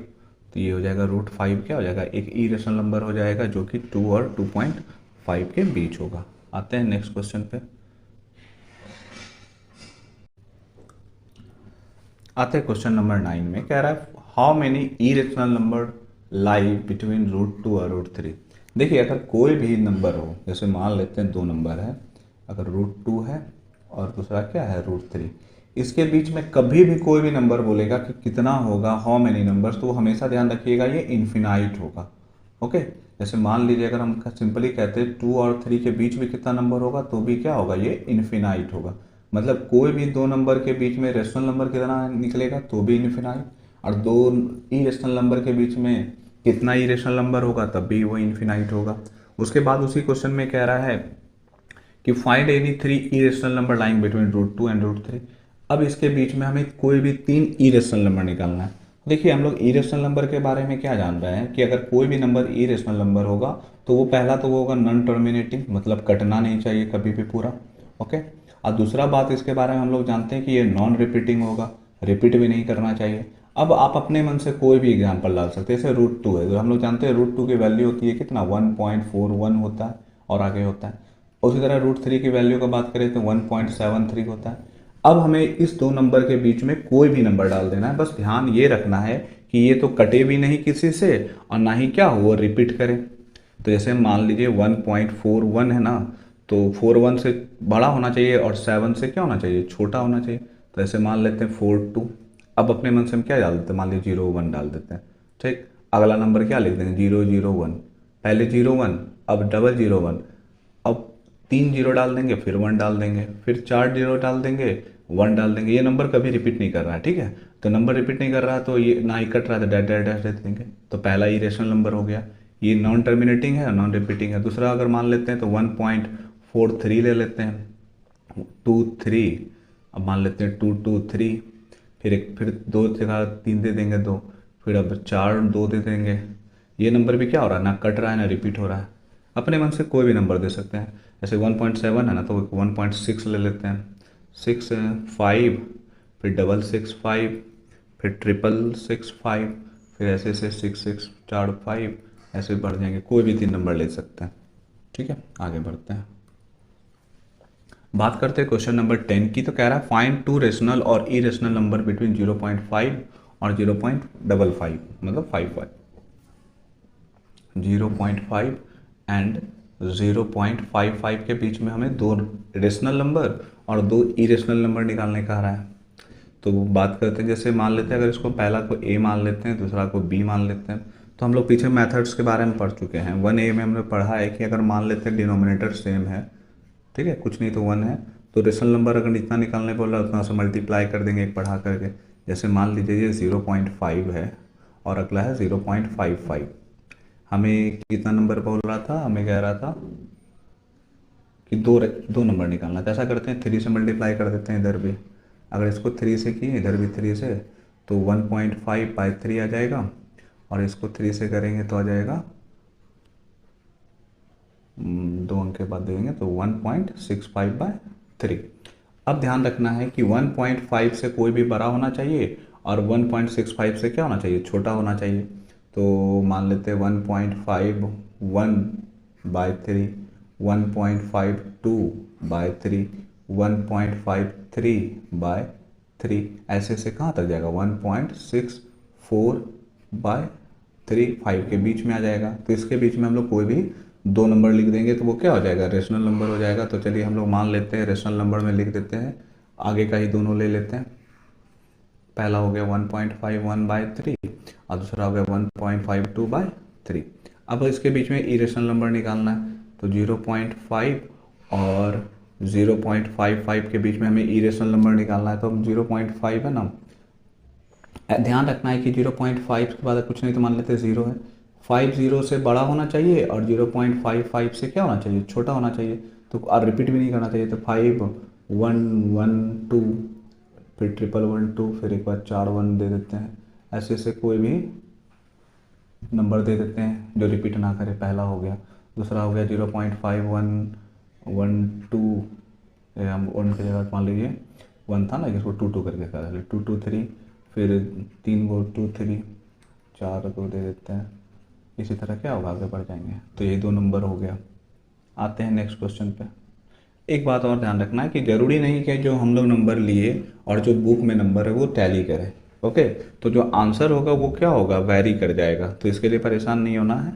S1: तो ये हो जाएगा √5 क्या हो जाएगा, एक इरेशनल नंबर हो जाएगा जो कि 2 और 2.5 के बीच होगा। आते हैं नेक्स्ट क्वेश्चन पे। आते हैं क्वेश्चन नंबर 9 में। कह रहा है how many irrational number lie between √2 और √3। देखिए अगर कोई भी नंबर हो, जैसे मान लेते हैं 2 नंबर है, अगर √2 है और दूसरा क्या है √3, इसके बीच में कभी भी कोई भी नंबर बोलेगा कि कितना होगा, हाउ मेनी नंबर्स, तो वो हमेशा ध्यान रखिएगा ये इन्फिनाइट होगा। ओके, जैसे मान लीजिए अगर हम सिंपली कहते हैं 2 और 3 के बीच में कितना नंबर होगा, तो भी क्या होगा, ये इन्फिनाइट होगा। मतलब कोई भी 2 नंबर के बीच में रेशनल नंबर कितना निकलेगा, तो भी इन्फिनाइट। और 2 इरेशनल नंबर के बीच में कितना इरेशनल नंबर होगा, तब भी वो इन्फिनाइट होगा। उसके बाद उसी क्वेश्चन में कह रहा है कि find any 3 irrational number lying between √2 and √3। अब इसके बीच में हमें कोई भी 3 इरेशनल नंबर निकालना है। देखिए हम लोग इरेशनल नंबर के बारे में क्या जान रहे हैं कि अगर कोई भी नंबर इरेशनल नंबर होगा तो वो पहला तो वो होगा नॉन टर्मिनेटिंग, मतलब कटना नहीं चाहिए कभी भी पूरा। ओके। और दूसरा बात इसके बारे में हम लोग जानते हैं कि ये नॉन रिपीटिंग होगा, रिपीट भी नहीं करना चाहिए। अब आप अपने मन से कोई भी एग्जाम्पल डाल सकते हैं, जैसे रूट 2 है, तो हम लोग जानते हैं रूट 2 की वैल्यू होती है कितना, 1.41 होता है और आगे होता है। उसी तरह रूट 3 की वैल्यू का बात करें तो 1.73 होता है। अब हमें इस दो नंबर के बीच में कोई भी नंबर डाल देना है, बस ध्यान ये रखना है कि ये तो कटे भी नहीं किसी से और ना ही क्या हो रिपीट करे। तो जैसे मान लीजिए 1.41 है ना, तो 41 से बड़ा होना चाहिए और 7 से क्या होना चाहिए, छोटा होना चाहिए। तो ऐसे मान लेते हैं 42। अब अपने मन से हम क्या डाल देते हैं, मान लीजिए 0 1 डाल देते हैं। ठीक। अगला नंबर क्या लिख देंगे, 0 0 1। पहले 0 1, अब डबल 0 1, अब 3 0 डाल देंगे, फिर 1 डाल देंगे, फिर 4 0 डाल देंगे, 1 डाल देंगे। ये नंबर कभी रिपीट नहीं कर रहा है, ठीक है। तो नंबर रिपीट नहीं कर रहा है तो ये ना ही कट रहा है तो डैश डैश डैश दे देंगे। तो पहला इरेशनल नंबर हो गया, ये नॉन टर्मिनेटिंग है, नॉन रिपीटिंग है। दूसरा अगर मान लेते हैं तो 1.43 ले लेते हैं, 2 3। अब मान लेते हैं 2 2 3, फिर 2 जगह 3 दे देंगे 2, फिर अब 4 2 दे देंगे। ये नंबर भी क्या हो रहा है, ना कट रहा है ना रिपीट हो रहा है। अपने मन से कोई भी नंबर दे सकते हैं। जैसे 1.7 है ना, तो 1.6 ले लेते हैं, 6 5, फिर 665, फिर 665, फिर ऐसे ऐसे 6 6 4 5, ऐसे बढ़ जाएंगे, कोई भी 3 नंबर ले सकते हैं। ठीक है, आगे बढ़ते हैं। बात करते हैं क्वेश्चन नंबर 10 की। तो कह रहा है फाइंड टू रेशनल और इरेशनल नंबर बिटवीन 0.5 और 0.55, मतलब 55। 0.5 एंड 0.55 के बीच में हमें दो रेशनल नंबर और दो इरेशनल नंबर निकालने का रहा है। तो बात करते हैं, जैसे मान लेते हैं अगर इसको पहला को ए मान लेते हैं, दूसरा को बी मान लेते हैं। तो हम लोग पीछे मेथड्स के बारे में पढ़ चुके हैं। 1A में हमने पढ़ा है कि अगर मान लेते हैं डिनोमिनेटर सेम है, ठीक है, कुछ नहीं तो 1 है, तो रेशनल नंबर अगर जितना निकालने बोल रहा है उतना से मल्टीप्लाई कर देंगे एक पढ़ा करके। जैसे मान लीजिए ये 0.5 है और अगला है 0.55। हमें कितना नंबर बोल रहा था, हमें कह रहा था कि दो नंबर निकालना। तो ऐसा करते हैं 3 से मल्टीप्लाई कर देते हैं इधर भी। अगर इसको 3 से किए इधर भी 3 से, तो 1.5/3 आ जाएगा। और इसको 3 से करेंगे तो आ जाएगा 2 अंक के बाद देंगे तो 1.65/3। अब ध्यान रखना है कि 1.5 से कोई भी बड़ा होना चाहिए और 1.65 से क्या होना चाहिए, छोटा होना चाहिए। तो मान लेते हैं 1.51/3, 1.52/3, 1.53/3, ऐसे से कहाँ तक जाएगा, 1.64/3 के बीच में आ जाएगा। तो इसके बीच में हम लोग कोई भी दो नंबर लिख देंगे तो वो क्या हो जाएगा, रेशनल नंबर हो जाएगा। तो चलिए हम लोग मान लेते हैं रेशनल नंबर में लिख देते हैं, आगे का ही दोनों ले लेते हैं। पहला हो गया 1.51/3 और दूसरा हो गया 1.52/3। अब इसके बीच में इरेशनल नंबर निकालना है, तो 0.5 और 0.55 के बीच में हमें इरेशनल नंबर निकालना है। तो हम 0.5 है ना, ध्यान रखना है कि 0.5 के बाद कुछ नहीं तो मान लेते हैं 0 है। 5 0 से बड़ा होना चाहिए और 0.55 से क्या होना चाहिए, छोटा होना चाहिए। तो और रिपीट भी नहीं करना चाहिए। तो 5 1 1 2, फिर 1 1 1 2, फिर एक बार 4 1 दे देते हैं। ऐसे ऐसे कोई भी नंबर दे देते हैं जो रिपीट ना करे। पहला हो गया। दूसरा हो गया 0.5112, हम 1 की जगह मान लीजिए 1 था ना, इसको 2 2 करके कर 2 2 3, फिर 3 को 2 3, 4 2 दे देते हैं। इसी तरह क्या होगा, आगे बढ़ जाएंगे। तो ये 2 नंबर हो गया। आते हैं नेक्स्ट क्वेश्चन पे। एक बात और ध्यान रखना है कि ज़रूरी नहीं कि जो हम लोग नंबर लिए और जो बुक में नंबर है वो टैली करें। ओके। तो जो आंसर होगा वो क्या होगा, वैरी कर जाएगा। तो इसके लिए परेशान नहीं होना है।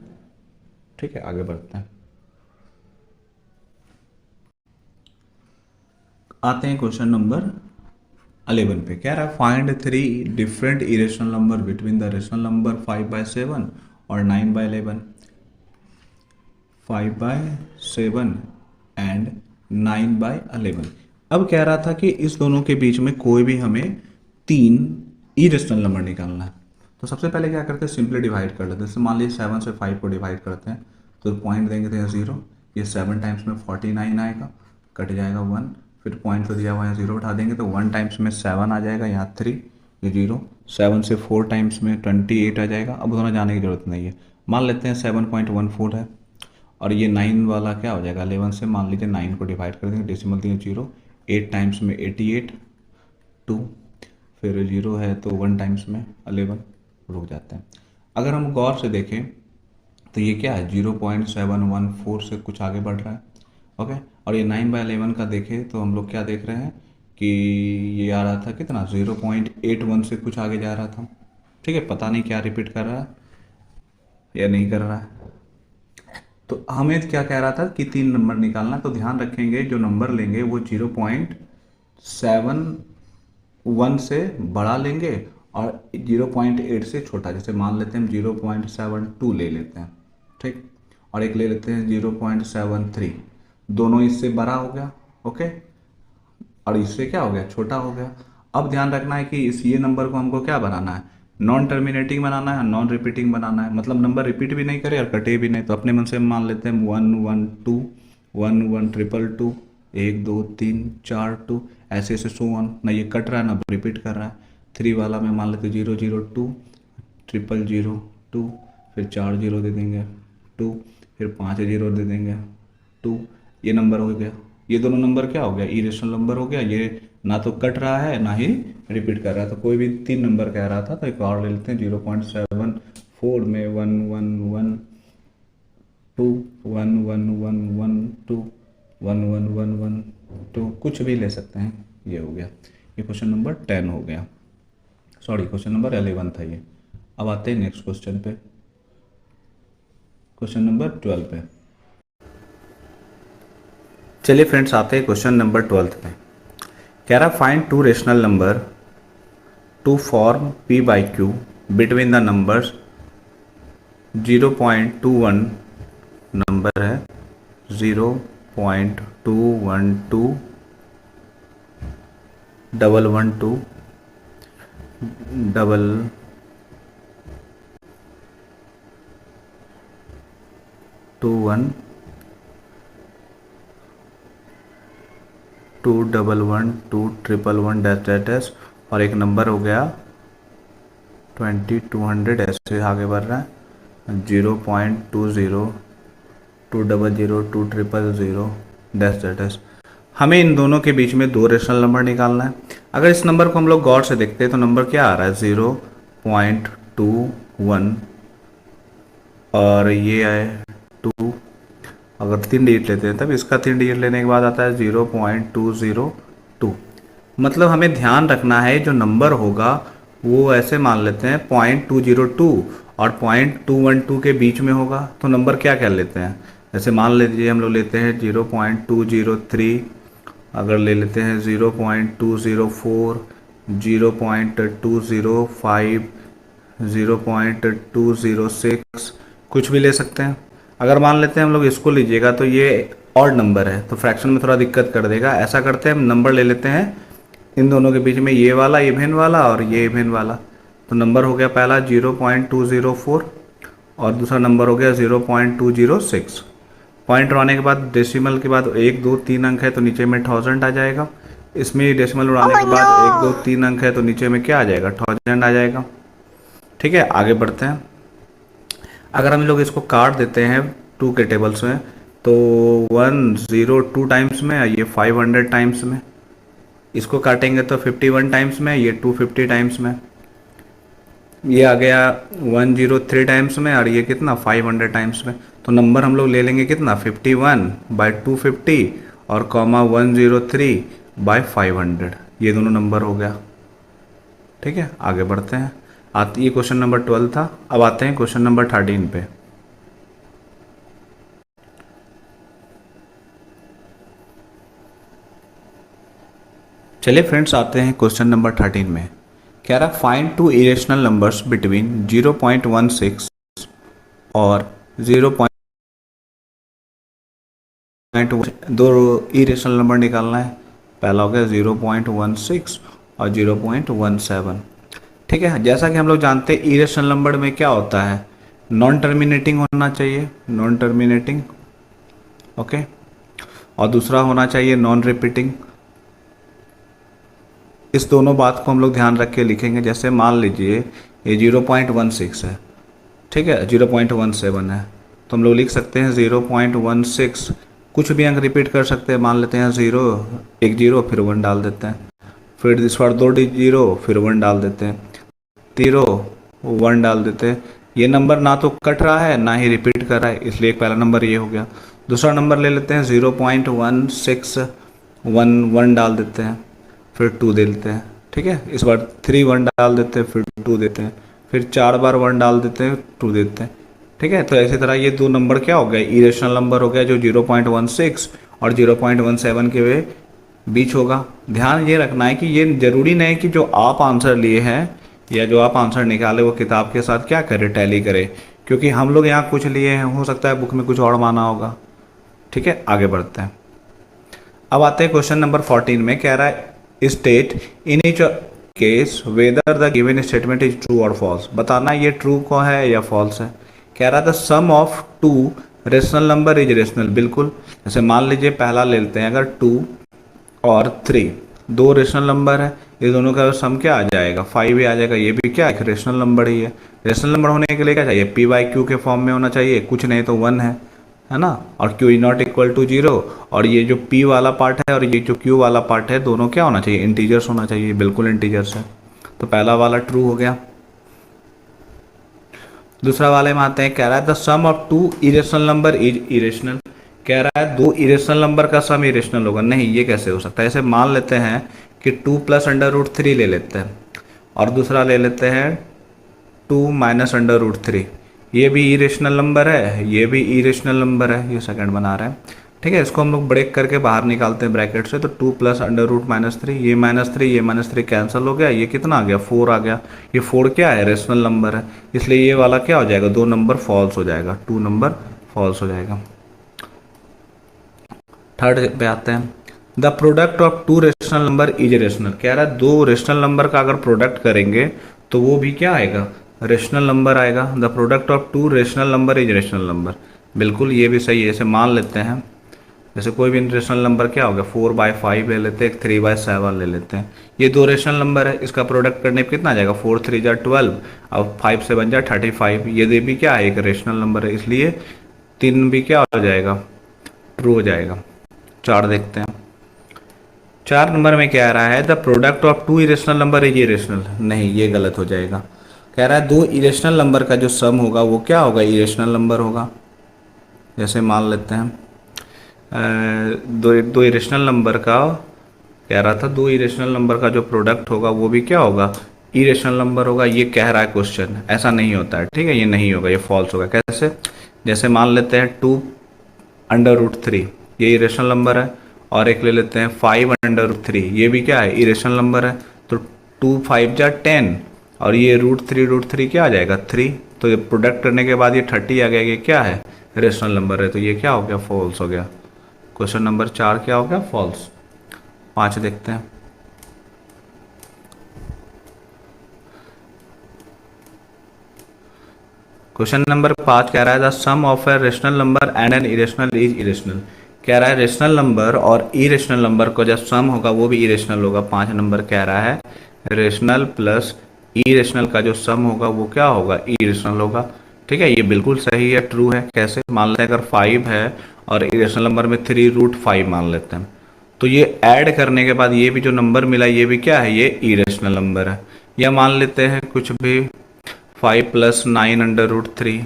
S1: ठीक है, आगे बढ़ते हैं। आते हैं क्वेश्चन नंबर 11 पे। कह रहा है find 3 different irrational number between the rational number 5/7 और 9/11। 5/7 एंड 9/11। अब कह रहा था कि इस दोनों के बीच में कोई भी हमें 3 इरेशनल नंबर निकालना है। तो सबसे पहले क्या करते हैं, सिंपली डिवाइड कर लेते हैं। जैसे मान लीजिए 7 से 5 को डिवाइड करते हैं तो पॉइंट देंगे तो 0, ये 7 टाइम्स में 49 आएगा, कट जाएगा 1, फिर पॉइंट तो दिया हुआ है 0 उठा देंगे तो 1 टाइम्स में 7 आ जाएगा, यहाँ 3, ये 0, 7 से 4 टाइम्स में 28 आ जाएगा। अब उतना जाने की ज़रूरत नहीं है, मान लेते हैं 7.14 है। और ये 9 वाला क्या हो जाएगा, 11 से मान लीजिए 9 को डिवाइड कर देंगे, डेसिमल दिए 0, 8 टाइम्स में 88, 2, फिर 0 है तो 1 टाइम्स में 11, रुक जाते हैं। अगर हम गौर से देखें तो ये क्या है, 0.714 से कुछ आगे बढ़ रहा है। ओके, और ये 9/11 का देखें तो हम लोग क्या देख रहे हैं कि ये आ रहा था कितना, 0.81 से कुछ आगे जा रहा था। ठीक है, पता नहीं क्या रिपीट कर रहा है या नहीं कर रहा है। तो हमें क्या कह रहा था कि 3 नंबर निकालना, तो ध्यान रखेंगे जो नंबर लेंगे वो 0.71 से बड़ा लेंगे और 0.8 से छोटा। जैसे मान लेते हैं हम 0.72 ले लेते हैं, ठीक, और एक ले लेते हैं 0.73, दोनों इससे बड़ा हो गया। ओके, और इससे क्या हो गया, छोटा हो गया। अब ध्यान रखना है कि इस ये नंबर को हमको क्या बनाना है, नॉन टर्मिनेटिंग बनाना है, नॉन रिपीटिंग बनाना है, मतलब नंबर रिपीट भी नहीं करे और कटे भी नहीं। तो अपने मन से मान लेते हैं 1 1 2, 1 1 2 2, 1 2 3 4 2, ऐसे ऐसे सो ऑन। ना ये कट रहा है ना रिपीट कर रहा है। 3 वाला में मान लेते 0 0 2, 0 0 2, फिर 4 0 दे देंगे 2, फिर 5 0 दे देंगे 2। ये नंबर हो गया, ये दोनों नंबर क्या हो गया, इरेशनल नंबर हो गया। ये ना तो कट रहा है ना ही रिपीट कर रहा है। तो कोई भी 3 नंबर कह रहा था तो एक और ले लेते हैं, 0.74 में 1 1 1 2, 1 1 1 1 2, 1 1 1 1 2, कुछ भी ले सकते हैं। ये हो गया, ये क्वेश्चन नंबर 10 हो गया, सॉरी क्वेश्चन नंबर 11 था ये। अब आते हैं नेक्स्ट क्वेश्चन पे, क्वेश्चन नंबर 12 पे। चलिए फ्रेंड्स आते हैं क्वेश्चन नंबर 12 पे। कह रहा find 2 rational number two form p by q between the numbers 0.21 number है 0.212 112 डबल 21 2 1 1 2 1 1 डैश डैश डैश, और एक नंबर हो गया 2200, ऐसे आगे बढ़ रहा है 0.20 2 0 0 2 0 डैश डैश डैश। हमें इन दोनों के बीच में 2 रेशनल नंबर निकालना है। अगर इस नंबर को हम लोग गौर से देखते हैं तो नंबर क्या आ रहा है 0.21, और ये है 2। अगर 3 डिजिट लेते हैं तब इसका 3 डिजिट लेने के बाद आता है 0.202। मतलब हमें ध्यान रखना है जो नंबर होगा वो ऐसे मान लेते हैं 0.202 और 0.212 के बीच में होगा। तो नंबर क्या क्या लेते हैं, जैसे मान लीजिए हम लोग लेते हैं 0.203, अगर ले लेते हैं 0.204, 0.205, 0.206, कुछ भी ले सकते हैं। अगर मान लेते हैं हम लोग इसको लीजिएगा तो ये ऑड नंबर है तो फ्रैक्शन में थोड़ा दिक्कत कर देगा। ऐसा करते हैं हम नंबर ले लेते हैं इन दोनों के बीच में, ये वाला इवन वाला और ये इवन वाला। तो नंबर हो गया पहला 0.204 और दूसरा नंबर हो गया 0.206। पॉइंट आने के बाद डेसिमल के बाद 1 2 3 अंक है तो नीचे में 1000 आ जाएगा। इसमें डेसिमल उड़ाने के बाद 1 2 3 अंक है तो नीचे में क्या आ जाएगा, 1000 आ जाएगा। ठीक है, आगे बढ़ते हैं। अगर हम लोग इसको काट देते हैं 2 के टेबल्स में तो 102 टाइम्स में, ये 500 टाइम्स में। इसको काटेंगे तो 51 टाइम्स में, ये 250 टाइम्स में। ये आ गया 103 टाइम्स में और ये कितना 500 टाइम्स में। तो नंबर हम लोग ले लेंगे कितना 51/250 और कॉमा 103/500, ये दोनों नंबर हो गया। ठीक है, आगे बढ़ते हैं। ये क्वेश्चन नंबर 12 था। अब आते हैं क्वेश्चन नंबर 13 पे। चलिए फ्रेंड्स आते हैं क्वेश्चन नंबर 13 में। कह रहा फाइंड 2 इरेशनल नंबर्स बिटवीन 0.16 और 2 इरेशनल नंबर निकालना है। पहला हो गया 0.16 और 0.17। ठीक है, जैसा कि हम लोग जानते हैं इरेशनल नंबर में क्या होता है, नॉन टर्मिनेटिंग होना चाहिए, नॉन टर्मिनेटिंग। ओके, और दूसरा होना चाहिए नॉन रिपीटिंग। इस दोनों बात को हम लोग ध्यान रख के लिखेंगे। जैसे मान लीजिए ये 0.16 है, ठीक है, 0.17 है, तो हम लोग लिख सकते हैं 0.16, कुछ भी अंक रिपीट कर सकते हैं। मान लेते हैं 0, एक 0, फिर 1 डाल देते हैं, फिर इस बार 2 0, फिर 1 डाल देते हैं, 0 1 डाल देते हैं। ये नंबर ना तो कट रहा है ना ही रिपीट कर रहा है, इसलिए एक पहला नंबर ये हो गया। दूसरा नंबर ले लेते हैं 0.1611 डाल देते हैं, फिर 2 दे देते हैं, ठीक है। इस बार 3 1 डाल देते हैं, फिर 2 देते हैं, फिर 4 बार 1 डाल देते हैं, 2 देते हैं, ठीक है। तो इसी तरह ये दो नंबर क्या हो गया, इरेशनल नंबर हो गया, जो 0.16 और 0.17 के बीच होगा। ध्यान ये रखना है कि ये जरूरी नहीं कि जो आप आंसर लिए हैं या जो आप आंसर निकाले वो किताब के साथ क्या करे, टैली करे, क्योंकि हम लोग यहाँ कुछ लिए हैं, हो सकता है बुक में कुछ और माना होगा, ठीक है। आगे बढ़ते हैं। अब आते हैं क्वेश्चन नंबर 14 में। कह रहा है state in each case whether the given statement is true और फॉल्स। बताना ये ट्रू को है या फॉल्स है। कह रहा था sum of 2 rational number is rational. बिल्कुल, जैसे मान लीजिए पहला ले लेते हैं, अगर 2 और 3 दो रेशनल नंबर है, ये दोनों का सम क्या आ जाएगा, 5 ही आ जाएगा। ये भी क्या एक रेशनल नंबर ही है। रेशनल नंबर होने के लिए क्या चाहिए, पी बाई क्यू के फॉर्म में होना चाहिए, कुछ नहीं तो 1 है ना। और Q is not equal to 0, और ये जो पी वाला पार्ट है और ये जो क्यू वाला पार्ट है, दोनों क्या होना चाहिए, इंटीजर्स होना चाहिए। बिल्कुल इंटीजर्स है, तो पहला वाला ट्रू हो गया। दूसरा वाले में आते हैं। कह रहा है the sum of 2 irrational number is irrational. कह रहा है 2 इरेशनल नंबर का सम इरेशनल होगा। नहीं, ये कैसे हो सकता है। ऐसे मान लेते हैं कि 2 + √3 ले लेते हैं, और दूसरा ले लेते हैं 2 - √3। ये भी इरेशनल नंबर है, ये भी इरेशनल नंबर है, ये सेकंड बना रहे हैं, ठीक है। इसको हम लोग ब्रेक करके बाहर निकालते हैं ब्रैकेट से, तो 2 + √-3, ये -3, ये -3 कैंसिल हो गया, ये कितना आ गया, 4 आ गया। ये 4 क्या है, रेशनल नंबर है, इसलिए ये वाला क्या हो जाएगा, 2 नंबर फॉल्स हो जाएगा, 2 नंबर फॉल्स हो जाएगा। थर्ड पे आते हैं। The product of 2 rational number is rational. कह रहा है 2 रेशनल नंबर का अगर प्रोडक्ट करेंगे तो वो भी क्या आएगा, रेशनल नंबर आएगा। The product of 2 rational number is rational number. बिल्कुल, ये भी सही है। जैसे मान लेते हैं, जैसे कोई भी रेशनल नंबर क्या होगा, 4/5 ले लेते हैं, 3/7 ले लेते हैं। ये 2 रेशनल नंबर है, इसका प्रोडक्ट करने पे कितना आ जाएगा, 4 3 जा 12, अब 5 से बन जाए 35। ये भी क्या है, एक रेशनल नंबर है, इसलिए 3 भी क्या हो जाएगा, ट्रू हो जाएगा। 4 देखते हैं। 4 नंबर में क्या आ रहा है, the product of 2 irrational number is irrational. नहीं, ये गलत हो जाएगा। कह रहा है 2 इरेशनल नंबर का जो सम होगा वो क्या होगा, इरेशनल नंबर होगा। जैसे मान लेते हैं दो इरेशनल नंबर का, कह रहा था 2 इरेशनल नंबर का जो प्रोडक्ट होगा वो भी क्या होगा, इरेशनल नंबर होगा। ये कह रहा है क्वेश्चन, ऐसा नहीं होता है, ठीक है, ये नहीं होगा, ये फॉल्स होगा। कैसे, जैसे मान लेते हैं 2 √3, ये इरेशनल नंबर है, और एक ले लेते हैं 5 √3, ये भी क्या है, इरेशनल नंबर है। तो 2 5 जा 10, और ये √3 क्या आ जाएगा, 3। तो ये प्रोडक्ट करने के बाद ये 30 आ गया, ये क्या है, रेशनल नंबर है, तो ये क्या हो गया, फॉल्स हो गया। क्वेश्चन नंबर 4 क्या हो गया, फॉल्स। 5 देखते हैं। क्वेश्चन नंबर 5 कह रहा है the sum of a rational number and an irrational is irrational. कह रहा है रेशनल नंबर और इरेशनल नंबर को जब सम होगा वो भी इरेशनल होगा। 5 नंबर कह रहा है रेशनल प्लस इरेशनल का जो सम होगा वो क्या होगा, इरेशनल होगा, ठीक है। ये बिल्कुल सही है, ट्रू है। कैसे, मान लेते हैं अगर 5 है और इरेशनल नंबर में 3√5 मान लेते हैं, तो ये ऐड करने के बाद ये भी जो नंबर मिला ये भी क्या है, ये इरेशनल नंबर है। या मान लेते हैं कुछ भी 5 + 9 √3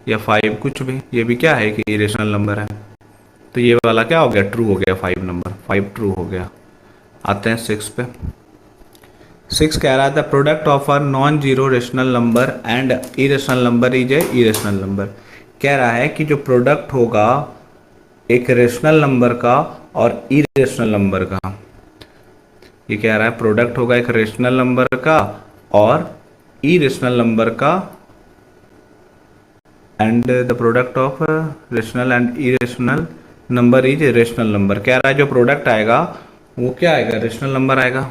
S1: या 5 कुछ भी, ये भी क्या है कि इरेशनल नंबर है। तो ये वाला क्या हो गया, ट्रू हो गया, 5 नंबर, 5 ट्रू हो गया। आते हैं 6 पे। 6 कह रहा था product of a non zero rational number and irrational number is a irrational number. कह रहा है कि जो प्रोडक्ट होगा एक रेशनल नंबर का और इरेशनल नंबर का, ये कह रहा है प्रोडक्ट होगा एक रेशनल नंबर का और इरेशनल नंबर का, and the product of rational and irrational number is rational number. कह रहा है जो प्रोडक्ट आएगा वो क्या आएगा, रेशनल नंबर आएगा,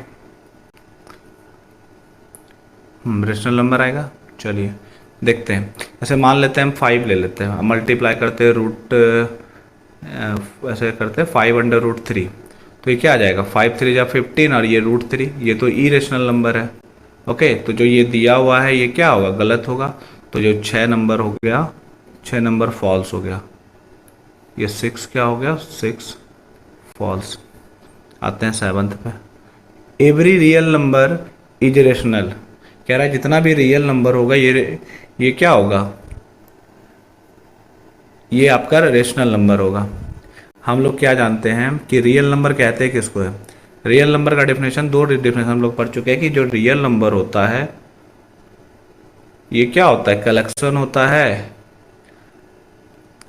S1: रेशनल नंबर आएगा। चलिए देखते हैं। ऐसे मान लेते हैं हम 5 ले लेते हैं, मल्टीप्लाई करते हैं ऐसे करते हैं 5 √3, तो ये क्या आ जाएगा, 5 3 जा 15 और ये √3, ये तो इरेशनल नंबर है। ओके, तो जो ये दिया हुआ है ये क्या होगा, गलत होगा। तो जो 6 नंबर हो गया, 6 नंबर फॉल्स हो गया। ये 6 क्या हो गया, 6 फॉल्स। आते हैं 7th पे। Every real number is rational, कह रहा है जितना भी रियल नंबर होगा ये क्या होगा, ये आपका रेशनल नंबर होगा। हम लोग क्या जानते हैं कि रियल नंबर कहते हैं किसको है। रियल नंबर का डेफिनेशन, दो डेफिनेशन हम लोग पढ़ चुके हैं कि जो रियल नंबर होता है ये क्या होता है, कलेक्शन होता है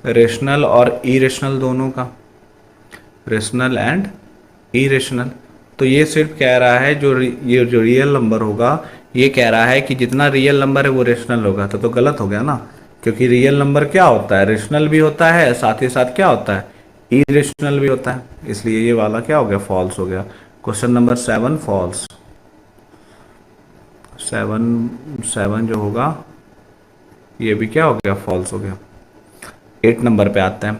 S1: रेशनल और इरेशनल दोनों का, रेशनल एंड इरेशनल। तो ये सिर्फ कह रहा है ये जो रियल नंबर होगा ये कह रहा है कि जितना रियल नंबर है वो रेशनल होगा। तो गलत हो गया ना, क्योंकि रियल नंबर क्या होता है, रेशनल भी होता है, साथ ही साथ क्या होता है, इरेशनल भी होता है। इसलिए ये वाला क्या हो गया, फॉल्स हो गया। Question number 7 false. 7 जो होगा ये भी क्या हो गया, फॉल्स हो गया। 8 नंबर पे आते हैं।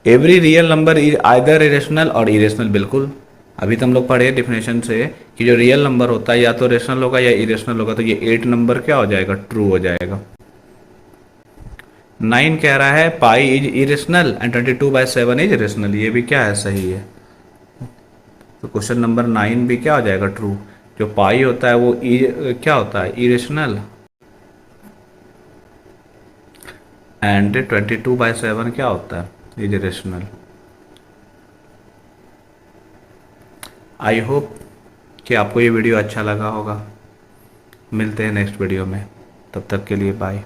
S1: Every real number is either irrational और इरेशनल, बिल्कुल अभी तो हम लोग पढ़े डेफिनेशन से कि जो रियल नंबर होता है या तो रेशनल होगा या इरेशनल होगा। तो ये 8 नंबर क्या हो जाएगा, ट्रू हो जाएगा। 9 कह रहा है pi is irrational and 22/7 is rational, ये भी क्या है, सही है। तो क्वेश्चन नंबर 9 भी क्या हो जाएगा, ट्रू। जो पाई होता है वो क्या होता है, इरेशनल, एंड 22/7 क्या होता है, इज रेशनल। आई होप कि आपको ये वीडियो अच्छा लगा होगा। मिलते हैं नेक्स्ट वीडियो में, तब तक के लिए बाय।